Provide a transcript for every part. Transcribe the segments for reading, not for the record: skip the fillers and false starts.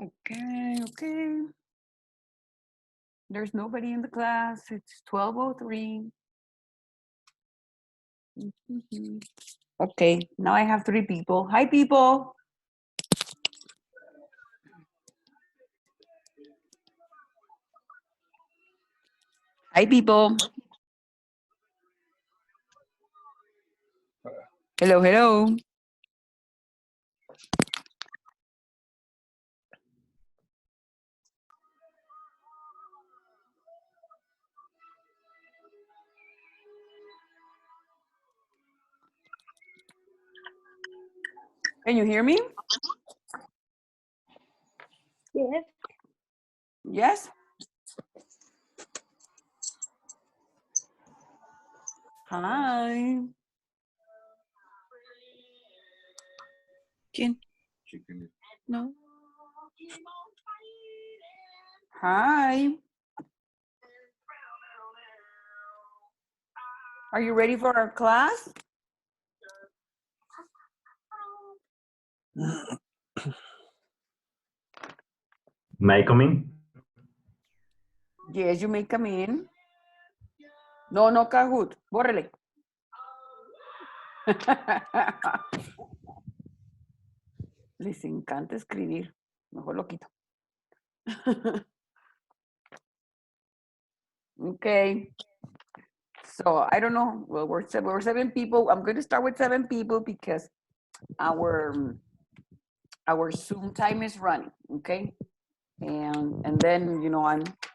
Okay. There's nobody in the class. It's 12:03. Okay, now I have 3 people. Hi, people. Hi, people. Hello. Can you hear me? Yes. Yes? Hi. ¿Quién? No. Hi. Are you ready for our class? May I come in? Yes, you may come in. No, Kahoot. Bórrele. Les encanta escribir. Mejor lo quito. Okay. So I don't know. Well, we're 7 people. I'm going to start with 7 people because our Zoom time is running. Okay. And then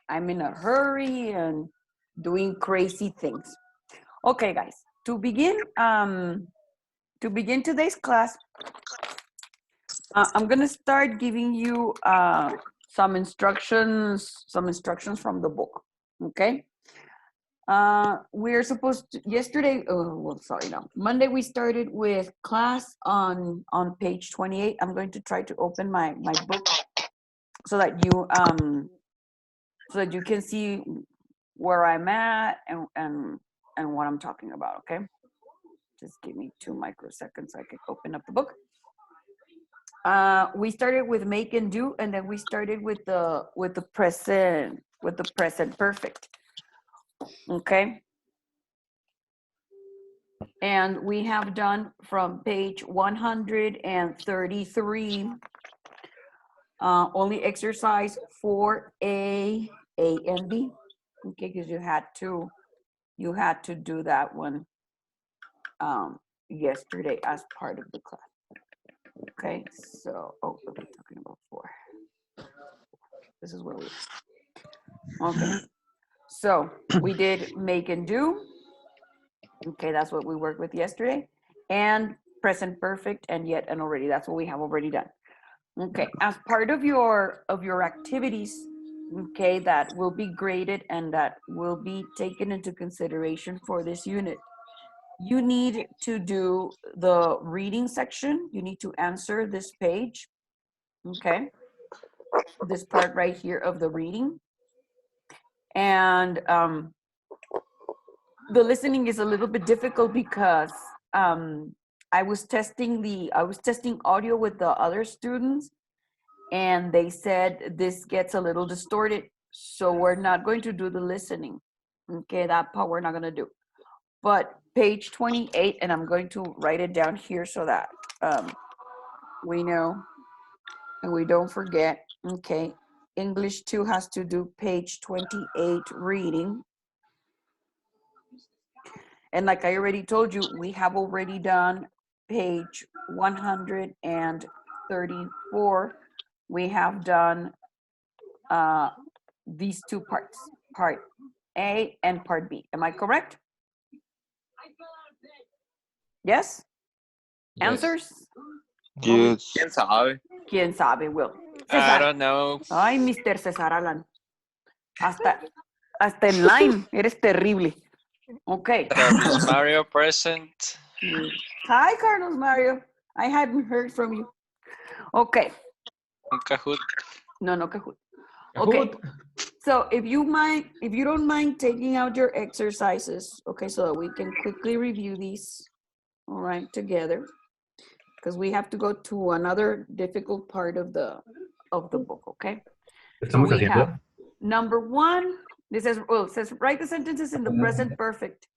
I'm in a hurry and doing crazy things. Okay, guys. To begin today's class, I'm gonna start giving you some instructions from the book. Okay. We're supposed to Monday we started with class on page 28. I'm going to try to open my book so that you can see where I'm at and what I'm talking about. Okay, just give me 2 microseconds so I can open up the book. We started with make and do, and then we started with the present perfect. Okay, and we have done from page 133 only exercise 4A, A and B. Okay, because you had to do that one yesterday as part of the class. Okay, so we're talking about 4. This is where we are. Okay, so we did make and do. Okay, that's what we worked with yesterday. And present perfect and yet and already. That's what we have already done. Okay, as part of your activities, okay, that will be graded and that will be taken into consideration for this unit, you need to do the reading section. You need to answer this page, okay, this part right here of the reading. And the listening is a little bit difficult because I was testing audio with the other students, and they said this gets a little distorted, so we're not going to do the listening. Okay, that part we're not going to do. But page 28, and I'm going to write it down here so that we know and we don't forget. Okay, English 2 has to do page 28 reading. And like I already told you, we have already done page 134. We have done these 2 parts, part A and part B. Am I correct? Yes? Answers? Yes. ¿Quién sabe? ¿Quién sabe, Will? I César. don't know. Ay, Mr. César Alan. Hasta en line, eres terrible. Okay. Carlos Mario present. Hi, Carlos Mario. I hadn't heard from you. Okay. Kahoot. No, Kahoot. Okay. So if you don't mind taking out your exercises, okay, so that we can quickly review these, all right, together, because we have to go to another difficult part of the of the book, okay? ¿Qué So estamos we haciendo? have number one, this says, well, it says write the sentences in the present perfect.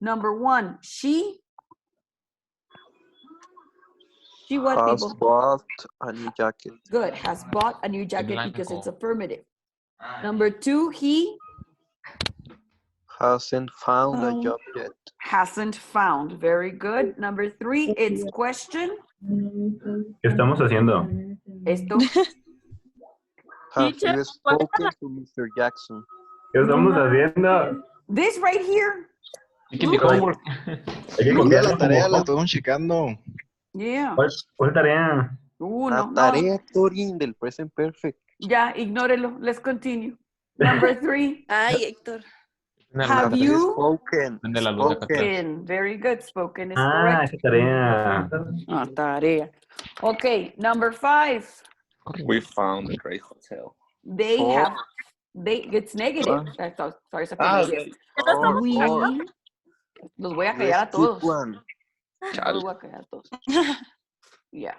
Number one, she what, Has people? bought a new jacket. Good, has bought a new jacket because it's blanco. affirmative. Number two, he Hasn't found a job yet. hasn't found. Very good. Number three, it's question. ¿Qué estamos haciendo? Esto. Have Teacher, you spoken to Mr. Jackson? ¿Qué estamos haciendo? This right here. Making the Look. homework. Hay que Mira, copiarlo la tarea la como... estamos checando. Yeah. ¿Cuál tarea? La No. tarea, Torin, del present perfect. Ya, ignórelo. Let's continue. Number three, Ay, Héctor. have you Spoken. Prende la luz acá atrás. spoken? Very good. Spoken is Ah, correct. esa tarea. Ah, tarea. Okay, number five. We found a great hotel. It's negative. Sorry, esa fue Ah, negative. Or, We, los voy a callar a let's keep todos. one. Los voy a callar a todos. Yeah,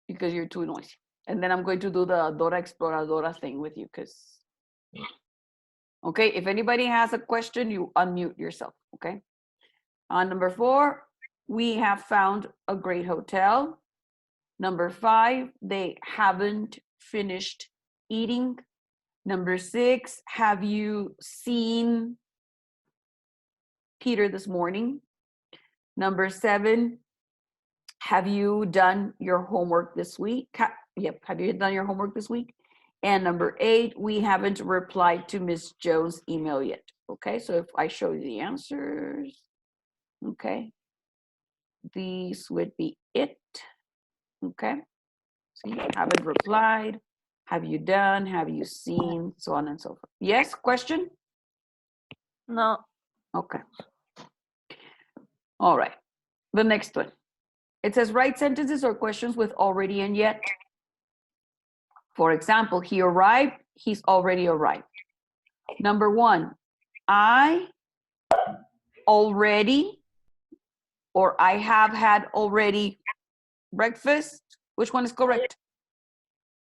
because you're too noisy. And then I'm going to do the Dora Exploradora thing with you because, okay, if anybody has a question, you unmute yourself, okay? On number four, we have found a great hotel. Number five, they haven't finished eating. Number six, have you seen Peter this morning? Number seven, have you done your homework this week? Yep, have you done your homework this week? And number eight, we haven't replied to Miss Jones' email yet. Okay, so if I show you the answers, okay, these would be it. Okay, so you haven't replied. Have you done? Have you seen? So on and so forth. Yes, question? No. Okay. All right. The next one. It says write sentences or questions with already and yet. For example, he arrived, he's already arrived. Number one, I already, or I have had already breakfast. Which one is correct?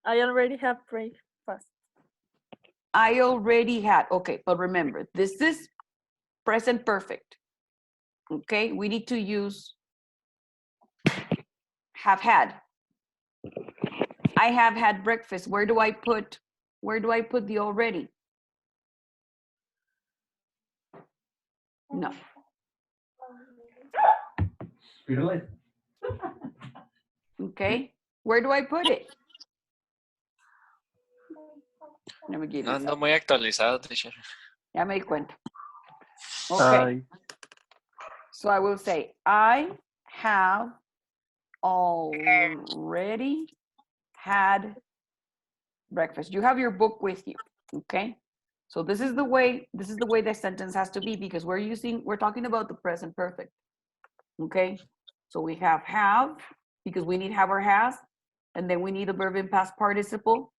I already have breakfast. I already had. Okay, but remember, this is present perfect. Okay, we need to use have had. I have had breakfast. Where do I put the already? No. Okay, where do I put it? Let me give No you ando some. muy actualizado, teacher. Ya me di cuenta. Okay, so I will say, I have already had breakfast. You have your book with you, okay? So this is the way the sentence has to be because we're talking about the present perfect, okay? So we have, because we need have or has, and then we need a verb in past participle,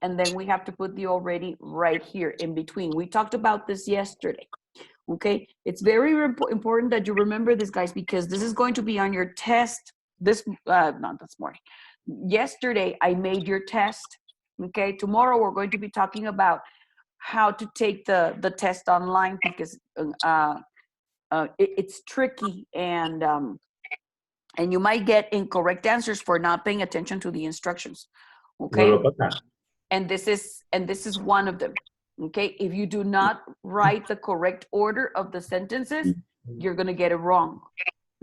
and then we have to put the already right here in between. We talked about this yesterday, okay? It's very important that you remember this, guys, because this is going to be on your test not this morning. Yesterday, I made your test, okay? Tomorrow, we're going to be talking about how to take the test online because it's tricky and you might get incorrect answers for not paying attention to the instructions, okay? And this is one of them, okay? If you do not write the correct order of the sentences, you're gonna get it wrong,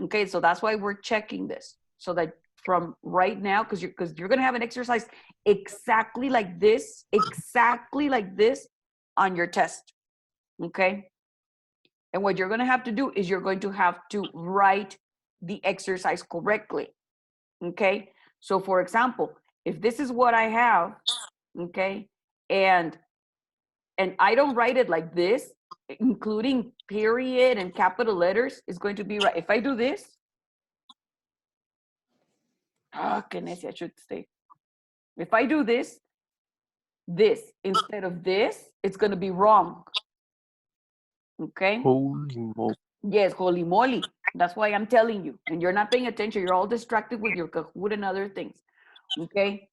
okay? So that's why we're checking this, so that from right now, because you're gonna have an exercise exactly like this on your test, okay? And what you're gonna have to do is you're going to have to write the exercise correctly, okay? So for example, if this is what I have, okay, and I don't write it like this, including period and capital letters, it's going to be right. If I do this, I should stay. If I do this instead of this, it's going to be wrong. Okay? Holy moly. Yes, holy moly. That's why I'm telling you. And you're not paying attention. You're all distracted with your Kahoot and other things. Okay?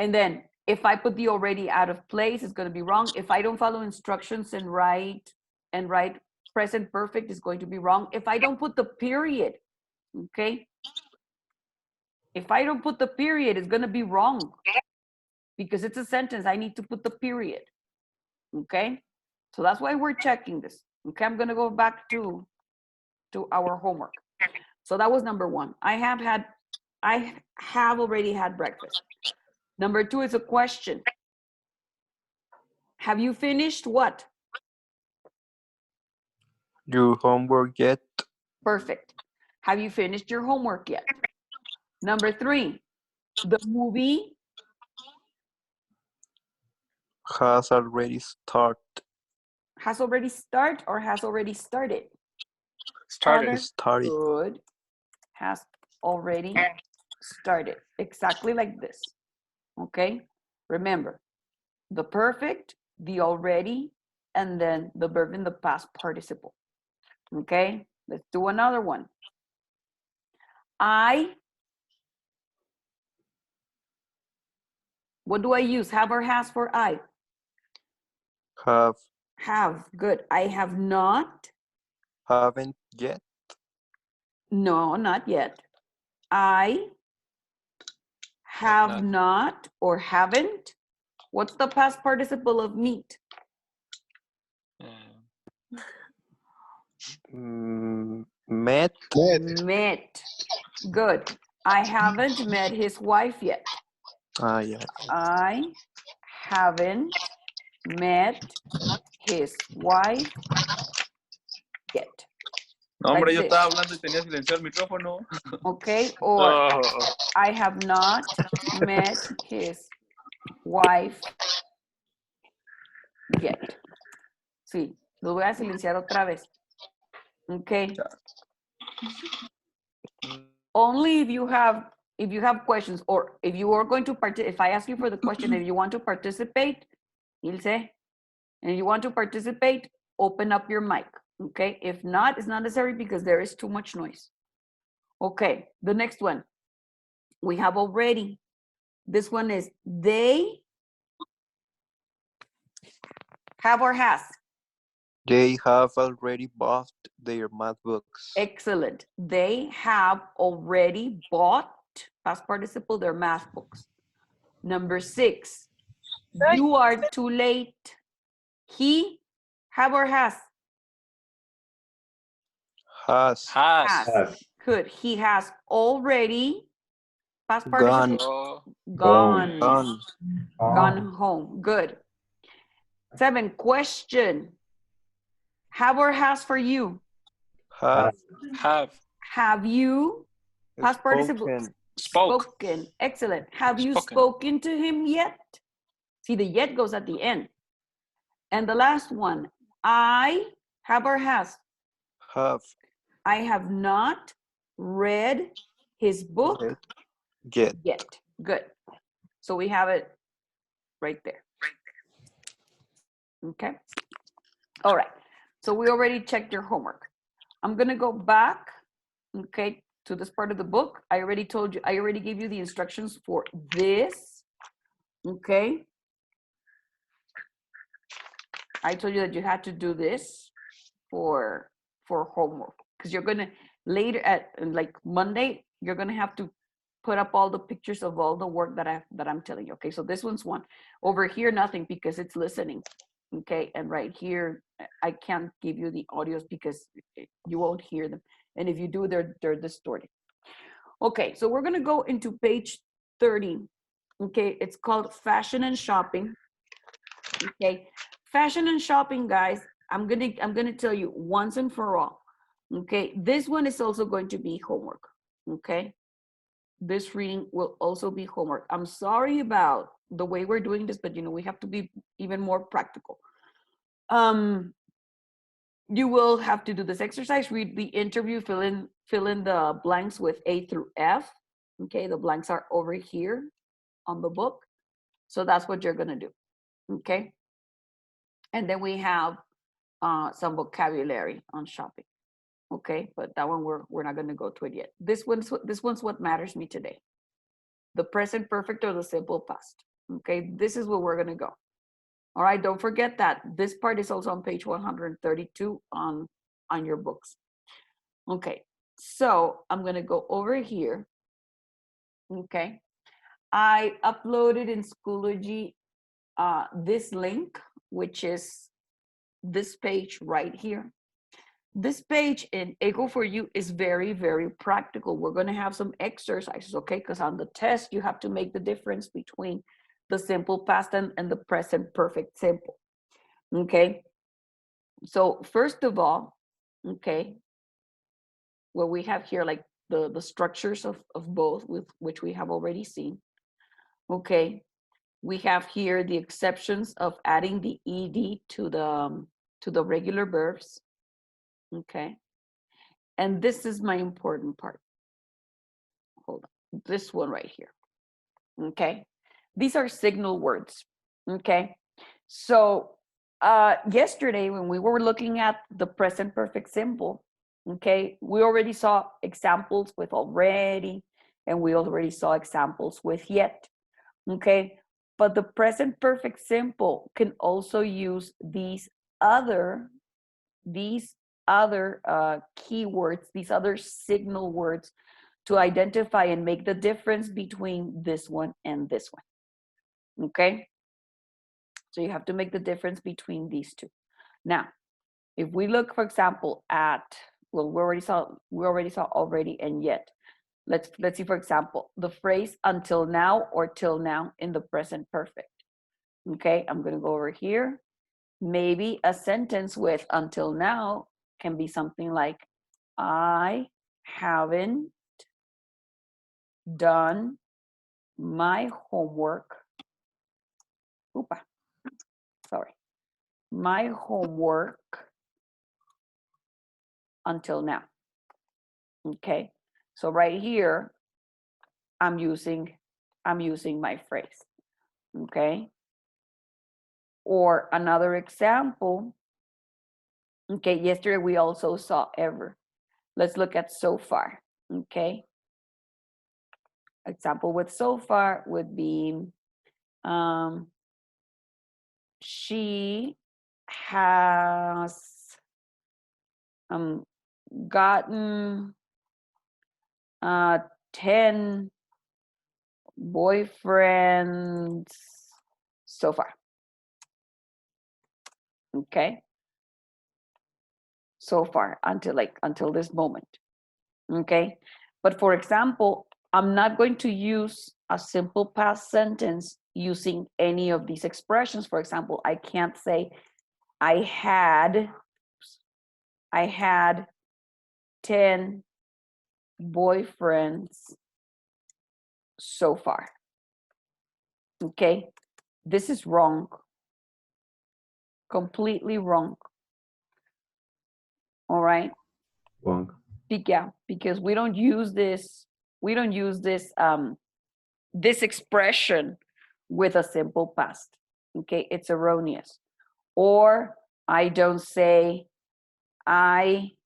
And then if I put the already out of place, it's going to be wrong. If I don't follow instructions and write present perfect, it's going to be wrong. If I don't put the period, okay? If I don't put the period, it's going to be wrong because it's a sentence. I need to put the period, okay? So that's why we're checking this. Okay, I'm going to go back to our homework. So that was number one. I have already had breakfast. Number two is a question. Have you finished what? Your homework yet? Perfect. Have you finished your homework yet? Number three, the movie Has already started. has already started or has already started? Started. Started. Good. Has already started. Exactly like this. Okay? Remember, the perfect, the already, and then the verb in the past participle. Okay? Let's do another one. What do I use? Have or has for I? Have. Have. Good. I have not. Haven't yet. No, not yet. I have not or haven't. What's the past participle of meet? Met. Met. Good. I haven't met his wife yet. Yeah. I haven't met his wife yet. No, hombre, Like yo this. estaba hablando y tenía silenciado el micrófono. Okay, or Oh, I have not met his wife yet. Sí, lo voy a silenciar otra vez. Okay. Only if you have questions or if you are going to participate, if I ask you for the question, if you want to participate, Ilse, and you want to participate, open up your mic. Okay. If not, it's not necessary because there is too much noise. Okay. The next one we have already. This one is they have or has. They have already bought their math books. Excellent. They have already bought, past participle, their math books. Number 6, you are too late. He have or has? Has. has. Good. He has already, past Gone. participle, Go. gone home. Good. 7, question. Have or has for you? Have. Have you, past participle, Spoken. spoken? Excellent. Have you Spoken. spoken to him yet? See, the yet goes at the end. And the last one, I have or has? Have. I have not read his book Yet. Good. So we have it right there. Okay. All right. So we already checked your homework. I'm going to go back, okay, to this part of the book. I already told you, I already gave you the instructions for this. Okay. I told you that you had to do this for homework because you're going to later at like Monday, you're going to have to put up all the pictures of all the work that I'm telling you. Okay, so this one's one. Over here, nothing because it's listening. Okay, and right here, I can't give you the audios because you won't hear them. And if you do, they're distorted. Okay, so we're gonna go into page 30. Okay, it's called Fashion and Shopping. Okay, fashion and shopping, guys. I'm gonna tell you once and for all. Okay, this one is also going to be homework. Okay, this reading will also be homework. I'm sorry about the way we're doing this, but we have to be even more practical. You will have to do this exercise, read the interview, fill in the blanks with A through F. Okay, the blanks are over here on the book. So that's what you're gonna do. Okay. And then we have some vocabulary on shopping. Okay, but that one we're not gonna go to it yet. This one's what matters me today. The present perfect or the simple past. Okay, this is where we're gonna go. All right, don't forget that this part is also on page 132 on your books. Okay, so I'm gonna go over here. Okay, I uploaded in Schoology this link, which is this page right here. This page in Echo for You is very, very practical. We're going to have some exercises, okay? Because on the test, you have to make the difference between the simple past and the present perfect simple, okay? So first of all, okay, what we have here, like the structures of both, with which we have already seen, okay? We have here the exceptions of adding the ed to the regular verbs, okay? And this is my important part. Hold on, this one right here, okay? These are signal words, okay? So yesterday when we were looking at the present perfect simple, okay, we already saw examples with already, and we already saw examples with yet, okay? But the present perfect simple can also use these other keywords, these other signal words to identify and make the difference between this one and this one, okay? So you have to make the difference between these two. Now, if we look, for example, at, well, we already saw already and yet. Let's see, for example, the phrase until now or till now in the present perfect. Okay, I'm gonna go over here. Maybe a sentence with until now can be something like, I haven't done my homework. Oopa, sorry. My homework until now. Okay, so right here, I'm using my phrase. Okay, or another example. Okay, yesterday we also saw ever. Let's look at so far. Okay, example with so far would be she has gotten 10 boyfriends so far. Okay, so far, until this moment. Okay, but for example, I'm not going to use a simple past sentence using any of these expressions. For example, I can't say I had 10 boyfriends so far. Okay, this is wrong, completely wrong. All right, Wrong. yeah, because we don't use this this expression with a simple past. Okay, it's erroneous. Or I don't say I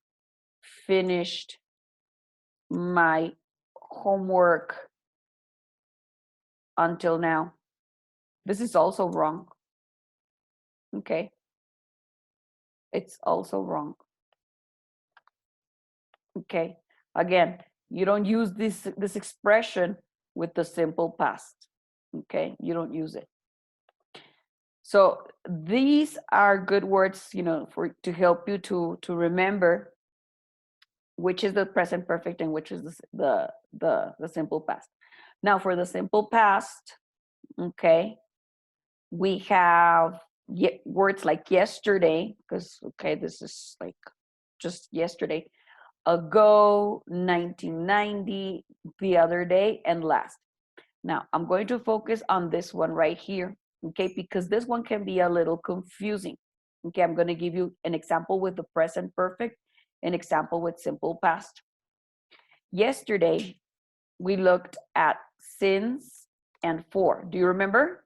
finished my homework until now. This is also wrong. Okay, it's also wrong. Okay, again, you don't use this expression with the simple past. Okay, you don't use it. So these are good words, you know, for to help you to remember which is the present perfect and which is the simple past. Now for the simple past, okay, we have words like yesterday, because okay, this is like just yesterday, ago, 1990, the other day, and last. Now I'm going to focus on this one right here, okay, because this one can be a little confusing. Okay, I'm going to give you an example with the present perfect, an example with simple past. Yesterday, we looked at since and for. Do you remember?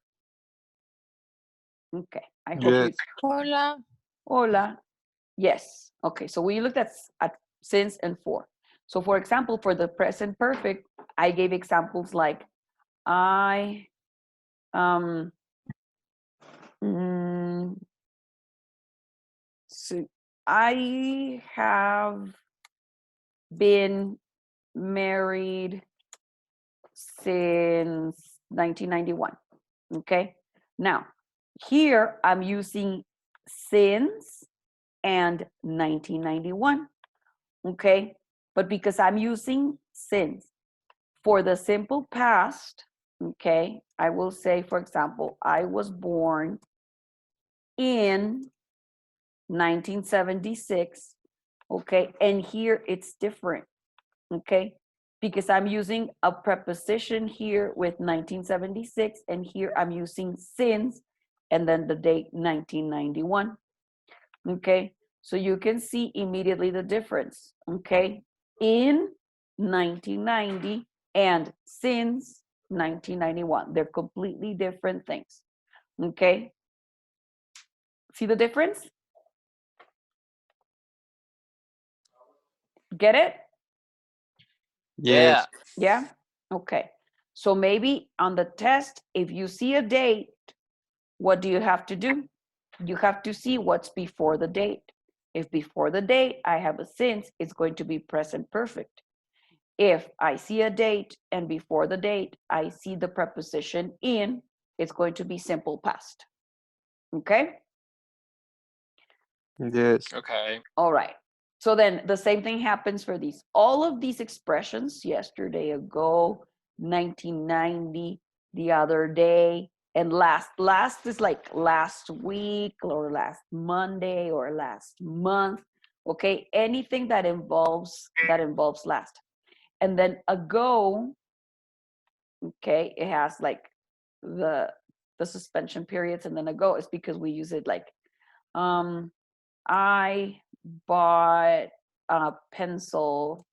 Okay, I hope you. Yes. Hola. Hola. Yes. Okay, so we looked at since and for. So for example, for the present perfect, I gave examples like I Mm, so I have been married since 1991. Okay. Now, here I'm using since and 1991. Okay. But because I'm using since for the simple past, okay, I will say, for example, I was born in 1976. Okay. And here it's different. Okay. Because I'm using a preposition here with 1976, and here I'm using since, and then the date 1991. Okay, so you can see immediately the difference. Okay, in 1990 and since 1991, they're completely different things. Okay, see the difference? Get it? Yes. Yeah. Okay, so maybe on the test, if you see a date, what do you have to do? You have to see what's before the date. If before the date I have a since, it's going to be present perfect. If I see a date and before the date I see the preposition in, it's going to be simple past. Okay? Yes. Okay. All right. So then the same thing happens for these. All of these expressions, yesterday, ago, 1990, the other day, and last is like last week or last Monday or last month. Okay, anything that involves last. And then ago, okay, it has like the suspension periods, and then ago is because we use it like I bought a pencil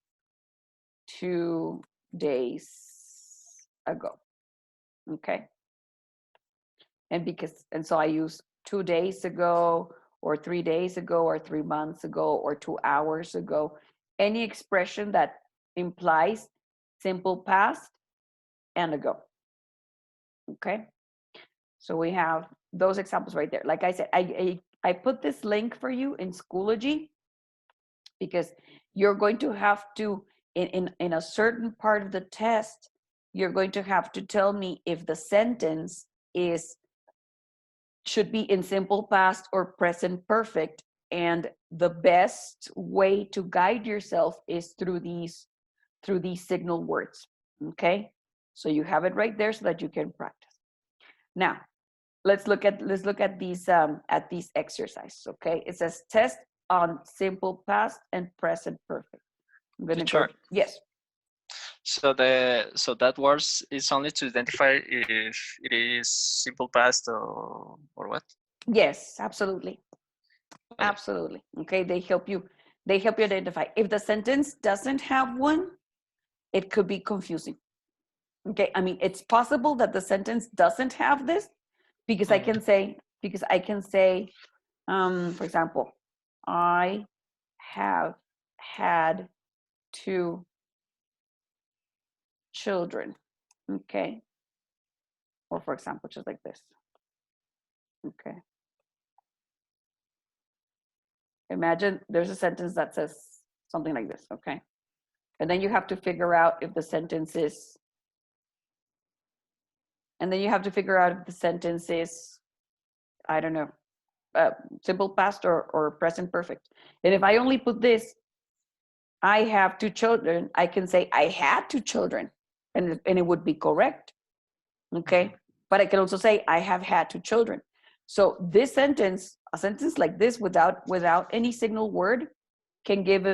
2 days ago. Okay. And so I use 2 days ago, or 3 days ago, or 3 months ago, or 2 hours ago. Any expression that implies simple past and ago. Okay. So we have those examples right there. Like I said, I put this link for you in Schoology, because you're going to have to, in a certain part of the test, you're going to have to tell me if the sentence should be in simple past or present perfect. And the best way to guide yourself is through these signal words. Okay, so you have it right there so that you can practice. Now let's look at these exercises. Okay, it says test on simple past and present perfect. I'm gonna go. Teacher. Yes. So that words is only to identify if it is simple past or what? Yes, absolutely. Absolutely. Okay, they help you identify. If the sentence doesn't have one, it could be confusing. Okay, I mean, it's possible that the sentence doesn't have this, because I can say, for example, I have had 2 children. Okay, or for example, just like this. Okay, imagine there's a sentence that says something like this. Okay, and then you have to figure out if the sentence is, I don't know, simple past or present perfect. And if I only put this, I have 2 children, I can say I had 2 children, and it would be correct. Okay, but I can also say I have had 2 children. So this sentence, a sentence like this without any signal word, can give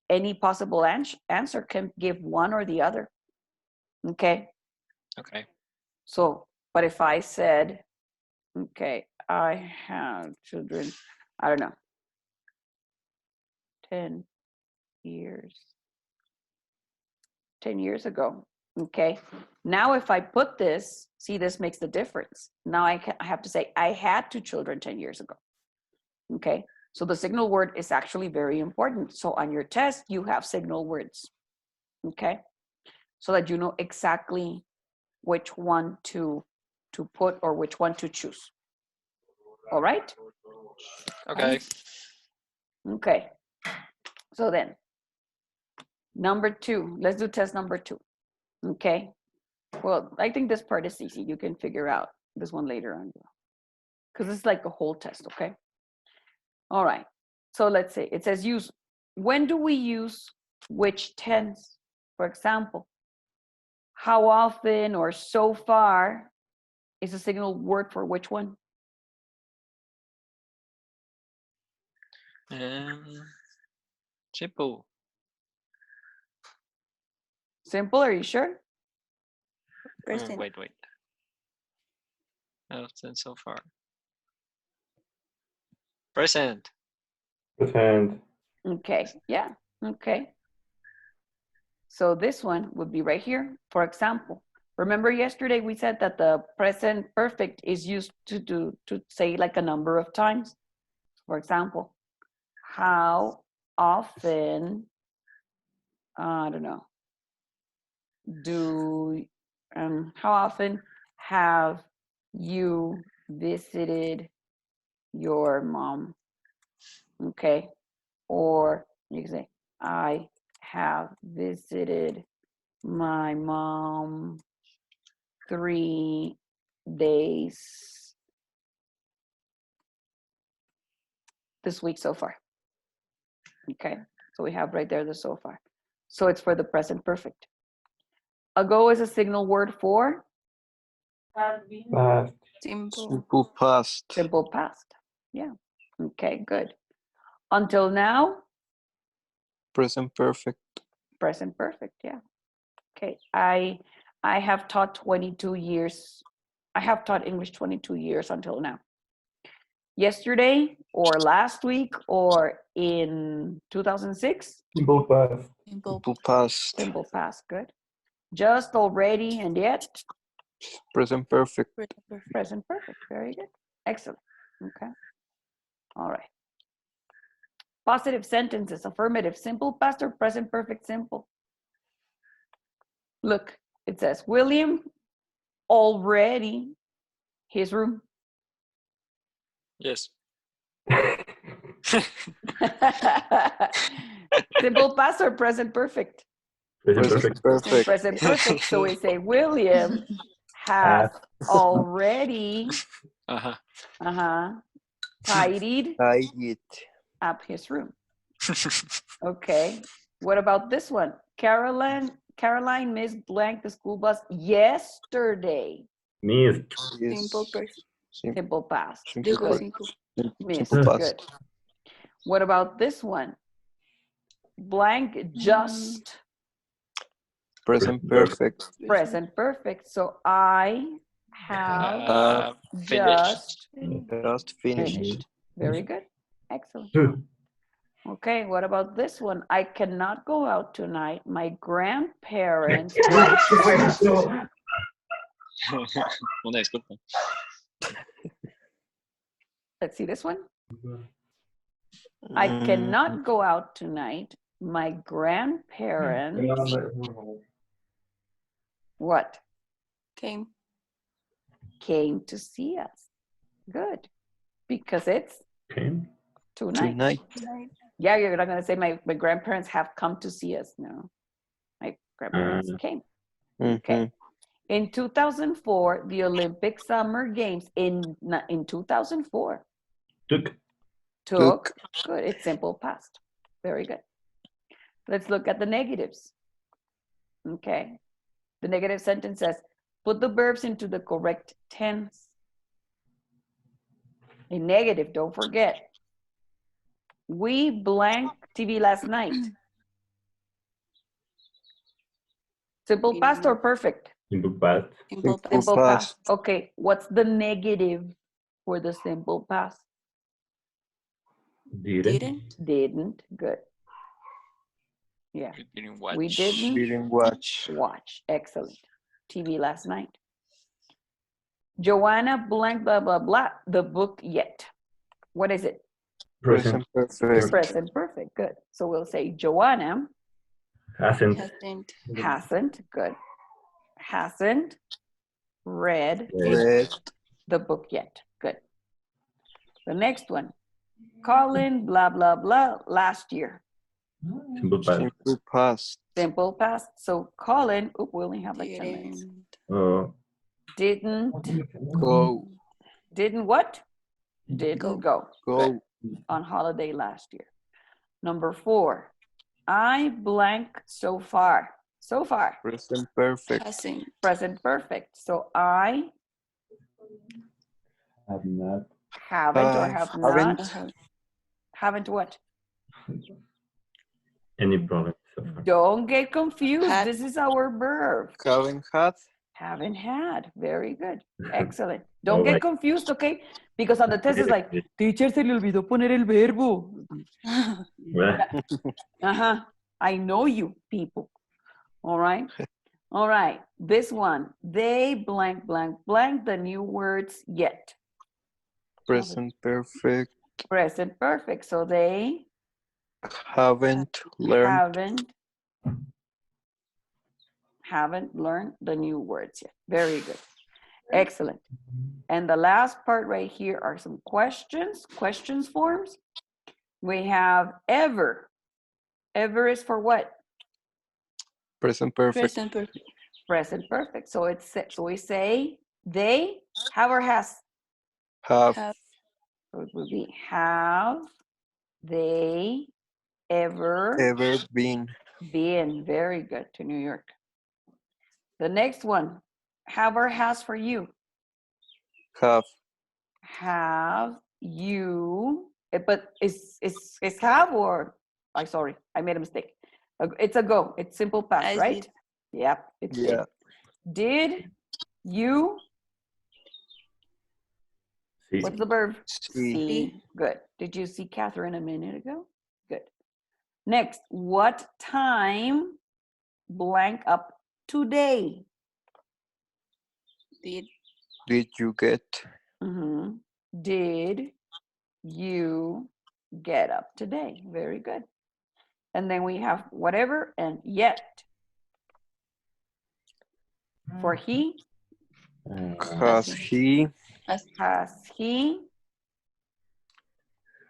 any possible answer, can give one or the other. Okay. Okay. So, but if I said, okay, I have children, I don't know, 10 years ago. Okay. Now, if I put this, see, this makes the difference. Now I have to say, I had 2 children 10 years ago. Okay. So the signal word is actually very important. So on your test, you have signal words. Okay. So that you know exactly which one to to put or which one to choose. All right? Okay. Okay. So then, number 2, let's do test number 2. Okay. Well, I think this part is easy. You can figure out this one later on. Because it's like a whole test, okay? All right. So let's say it says use. When do we use which tense? For example, how often or so far is a signal word for which one? Simple. Simple, are you sure? Present. Wait. Often so far. Present. Present. Okay, yeah, okay. So this one would be right here. For example, remember yesterday we said that the present perfect is used to say like a number of times. For example, how often, I don't know, how often have you visited your mom? Okay, or you can say, I have visited my mom 3 days this week so far. Okay, so we have right there the so far. So it's for the present perfect. Ago is a signal word for Past. Simple. Simple past. simple past. Yeah, okay, good. Until now, Present perfect. present perfect, yeah. Okay, I have taught 22 years. I have taught English 22 years until now. Yesterday or last week or in 2006, Simple past. Simple. Simple past. simple past, good. Just, already, and yet, Present perfect. Perfect. present perfect, very good. Excellent, okay. All right. Positive sentences, affirmative, simple past or present perfect simple. Look, it says, William already his room. Yes. Simple past or present perfect? Present Present perfect. perfect. Present perfect. So we say William has already tidied I it. up his room. Okay. What about this one? Caroline missed blank the school bus yesterday. Missed. Simple person. Simple past. Simple, Digo Good. simple. Missed. simple past. Good. What about this one? Blank just Present perfect. present perfect. So I have Finished. just Just finished. finished. Very good. Excellent. Okay, what about this one? I cannot go out tonight. My grandparents. Una disculpa. Let's see this one. I Mm, cannot go out tonight. My grandparents. What? Came. Came to see us. Good. Because it's Okay. tonight. Tonight. Yeah, you're not going to say my grandparents have come to see us. No. My grandparents came. Okay. In 2004, the Olympic Summer Games in 2004 took good. It's simple past. Very good. Let's look at the negatives. Okay. The negative sentence says, put the verbs into the correct tense. In negative, don't forget. We blank TV last night. Simple past or perfect? Simple past. Simple Simple Simple past. past. Okay, what's the negative for the simple past? Didn't. Didn't. Good. Yeah. We didn't watch. We didn't Didn't watch. watch. Excellent. TV last night. Joanna blank blah blah blah the book yet. What is it? Present perfect. Present perfect. Good. So we'll say Joanna Hasn't. Hasn't. hasn't. Good. Hasn't read Read. the book yet. Good. The next one. Colin, blah, blah, blah, last year. Simple past. Simple past. Simple past. So Colin, oop, we only have like 10 minutes. Didn't. Didn't, Go. didn't what? Didn't go. Go. On holiday last year. Number 4. I blank so far. So far. Present perfect. Hasn't. Present perfect. So I Have not. haven't or have haven't. not. Haven't what? Any problem so far. Don't get confused. Had. This is our verb. Haven't had. Haven't had. Very good. Excellent. Don't get right. confused, okay? Because on the test it's like, teacher, se le olvidó poner el verbo. Well, Uh-huh. I know you people. All right. All right. This one. They blank, blank, blank the new words yet. Present perfect. Present perfect. So they Haven't learned. haven't learned the new words yet. Very good. Excellent. And the last part right here are some questions forms. We have ever. Ever is for what? Present perfect. Present perfect. Present perfect. So we say they have or has. Have. Have. So it will be have they ever Been. been. Very good, to New York. The next one, have or has for you. Have. Have you, but is have or, sorry, I made a mistake. It's a go, it's simple past, I right? did. Yep, it's Yeah. did you, see. what's the verb? See. See. Good. Did you see Catherine a minute ago? Good. Next, what time blank up today? Did. Did you get? Mhm. Did you get up today? Very good. And then we have whatever and yet. For he, Has he? has he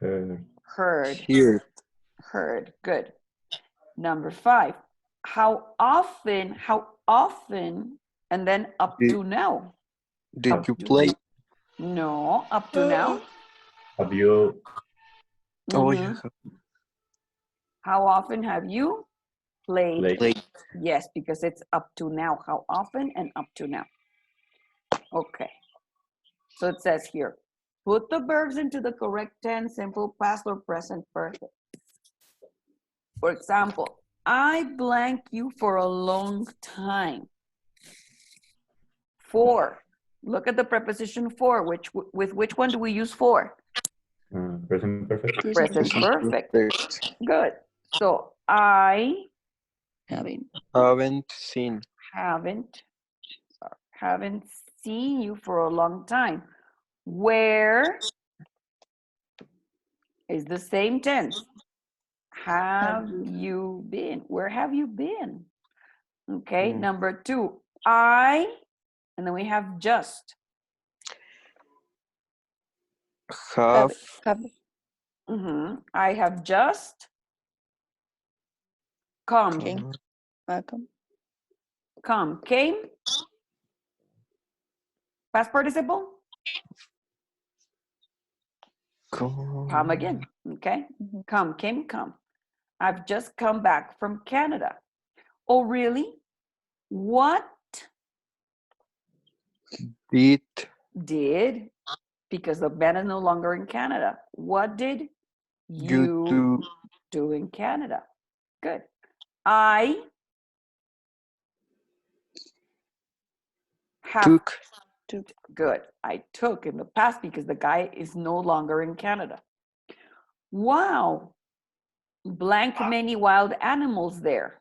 heard? Here. Heard. Good. Number 5. How often, and then up Did- to now. Did Up you to- play? No, up to now. Have you? Oh, Mhm. yeah. How often have you played? Played. Yes, because it's up to now. How often and up to now. Okay. So it says here, put the verbs into the correct tense, simple past or present perfect. For example, I blank you for a long time. For. Look at the preposition for. With which one do we use for? Present perfect. Present perfect. Good. So I Having. Haven't seen. haven't seen you for a long time. Where is the same tense? Have you been? Where have you been? Okay, number 2, and then we have just. Have. I have just come. Came. Welcome. Come. Came. Past participle. Come again. Okay. Come. Came. Come. I've just come back from Canada. Oh, really? What did, because the man is no longer in Canada. What did you do in Canada? Good. I have took. Good. I took in the past because the guy is no longer in Canada. Wow. Blank many wild animals there.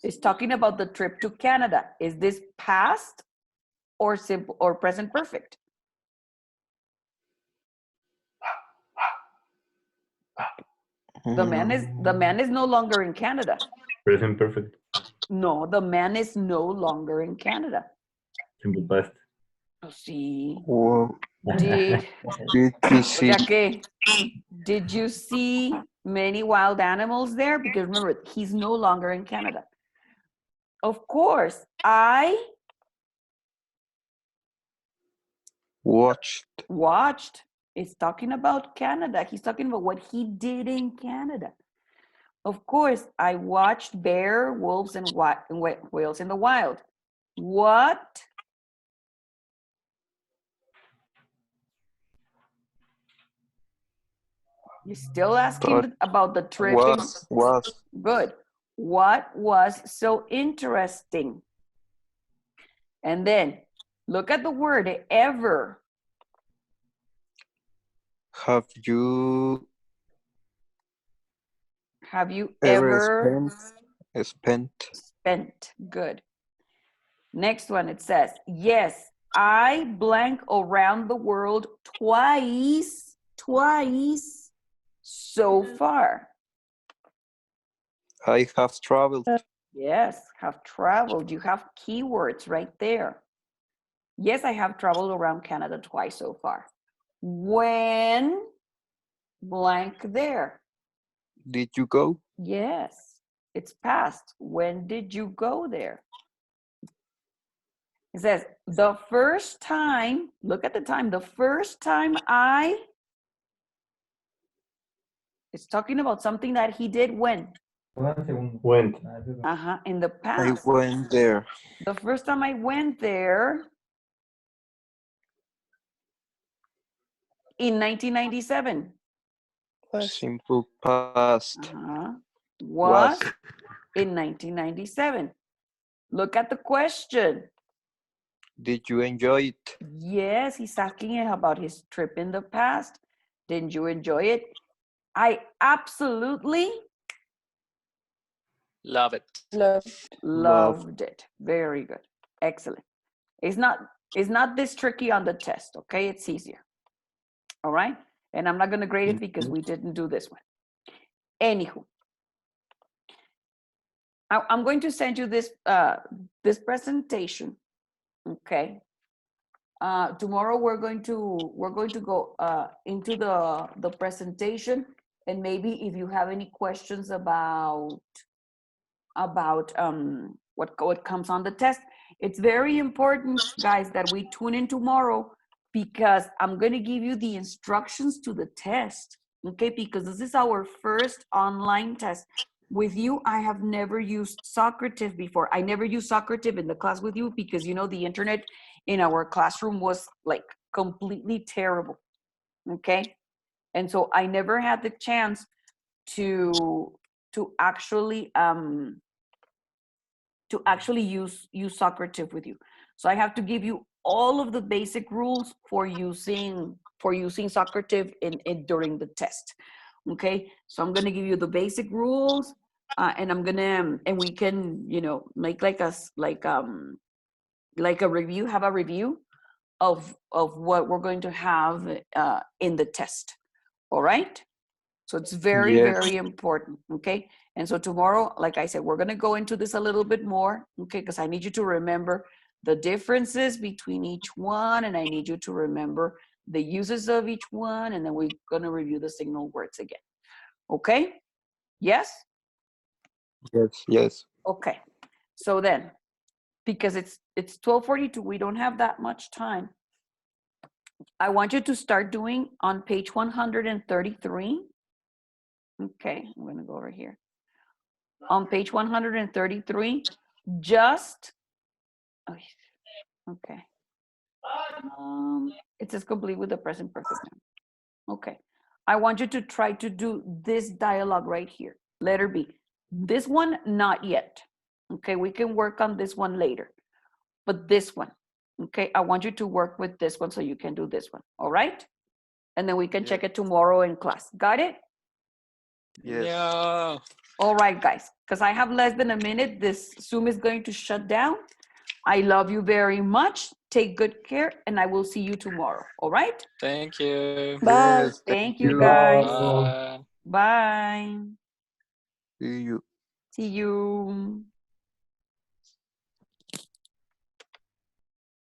It's talking about the trip to Canada. Is this past or simple or present perfect? The man is no longer in Canada. Present perfect. No, the man is no longer in Canada. Simple past. Oh, sí. Whoa. Did, Did he o see? sea que, did you see many wild animals there? Because remember, he's no longer in Canada. Of course, I Watched. It's talking about Canada. He's talking about what he did in Canada. Of course, I watched bear, wolves, and whales in the wild. What? You're still asking But about the trip in. was Good. What was so interesting? And then look at the word ever. have you Have you ever ever spent spent? Good. Next one, it says, yes, I blank around the world twice so far. I have traveled Yes, have traveled. You have keywords right there. Yes, I have traveled around Canada twice so far. When blank there. did you go? Yes, it's past. When did you go there? It says, the first time, look at the time, the first time it's talking about something that he did when? Went. In the I past. went there. The first time I went there in 1997. Simple past. Was in 1997. Look at the question. Did you enjoy it? Yes, he's asking him about his trip in the past. Didn't you enjoy it? I absolutely Love it. loved it. Very good. Excellent. It's not this tricky on the test, okay? It's easier. All right? And I'm not going to grade it because we didn't do this one. Anywho, I'm going to send you this this presentation, okay? Tomorrow we're going to go into the presentation, and maybe if you have any questions about what comes on the test, it's very important, guys, that we tune in tomorrow, because I'm going to give you the instructions to the test, okay? Because this is our first online test with you. I have never used Socrative before. I never used Socrative in the class with you because the internet in our classroom was like completely terrible, okay? And so I never had the chance to actually use Socrative with you. So I have to give you all of the basic rules for using Socrative in during the test. Okay, so I'm gonna give you the basic rules, and we can make like a review, have a review of what we're going to have in the test. All right. So it's very, Yes. very important, okay? And so tomorrow, like I said, we're gonna go into this a little bit more, okay? Because I need you to remember the differences between each one, and I need you to remember the uses of each one, and then we're gonna review the signal words again, okay? Yes? Yes. Okay. So then, because it's 12:42, we don't have that much time. I want you to start doing on page 133. Okay, I'm gonna go over here. On page 133, just, okay. It says complete with the present perfect now. Okay. I want you to try to do this dialogue right here. Letter B. This one, not yet. Okay, we can work on this one later. But this one, okay, I want you to work with this one so you can do this one. All right? And then we can check it tomorrow in class. Got it? Yes. Yeah. All right, guys, because I have less than a minute. This Zoom is going to shut down. I love you very much. Take good care, and I will see you tomorrow. All right? Thank you. Bye. Yes. Thank you, you. guys. Bye. Bye. See you. See you.